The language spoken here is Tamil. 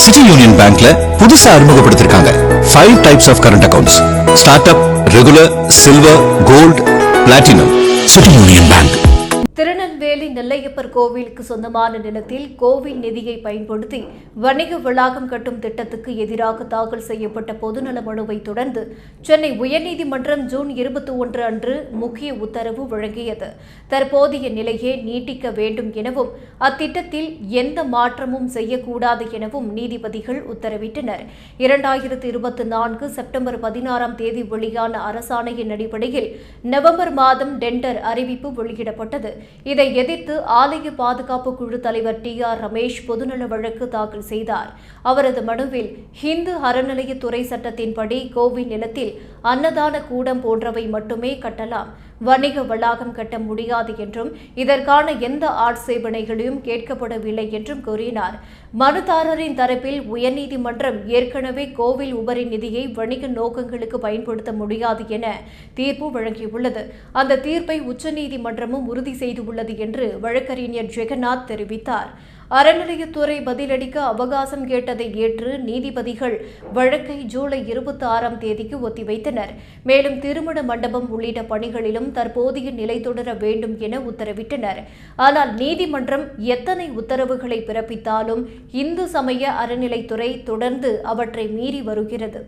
சிட்டி யூனியன் பேங்க்ல புதுசா அறிமுகப்படுத்திருக்காங்க 5 types of current accounts. Start up, regular, silver, gold, platinum. City union bank. Tirunelveli Nellaiappar கோவிலுக்கு சொந்தமான நிலத்தில் கோவில் நிதியை பயன்படுத்தி வணிக வளாகம் கட்டும் திட்டத்துக்கு எதிராக தாக்கல் செய்யப்பட்ட பொதுநல மனுவை தொடர்ந்து சென்னை உயர்நீதிமன்றம் ஜூன் 21 அன்று முக்கிய உத்தரவு வழங்கியது. தற்போதைய நிலையே நீட்டிக்க வேண்டும் எனவும் அத்திட்டத்தில் எந்த மாற்றமும் செய்யக்கூடாது எனவும் நீதிபதிகள் உத்தரவிட்டனர். 2024 செப்டம்பர் 16ஆம் தேதி வெளியான அரசாணையின் அடிப்படையில் நவம்பர் மாதம் டெண்டர் அறிவிப்பு வெளியிடப்பட்டது. இதை எதிர்த்து ஆலய பாதுகாப்பு குழு தலைவர் TR ரமேஷ் பொதுநல வழக்கு தாக்கல் செய்தார். அவரது மனுவில் இந்து அறநிலையத்துறை சட்டத்தின்படி கோவில் நிலத்தில் அன்னதான கூடம் போன்றவை மட்டுமே கட்டலாம், வணிக வளாகம் கட்ட முடியாது என்றும் இதற்கான எந்த ஆட்சேபனைகளையும் கேட்கப்படவில்லை என்றும் கூறினார். மனுதாரரின் தரப்பில் உயர்நீதிமன்றம் ஏற்கனவே கோவில் உபரி நிதியை வணிக நோக்கங்களுக்கு பயன்படுத்த முடியாது என தீர்ப்பு வழங்கியுள்ளது. அந்த தீர்ப்பை உச்சநீதிமன்றமும் உறுதி செய்துள்ளது என்று வழக்கறிஞர் ஜெகநாத் தெரிவித்தார். அறநிலையத்துறை பதிலளிக்க அவகாசம் கேட்டதை ஏற்று நீதிபதிகள் வழக்கை ஜூலை 26ஆம் தேதிக்கு ஒத்திவைத்தனர். மேலும் திருமண மண்டபம் உள்ளிட்ட பணிகளிலும் தற்போதைய நிலை தொடர வேண்டும் என உத்தரவிட்டனர். ஆனால் நீதிமன்றம் எத்தனை உத்தரவுகளை பிறப்பித்தாலும் இந்து சமய அறநிலைத்துறை தொடர்ந்து அவற்றை மீறி வருகிறது.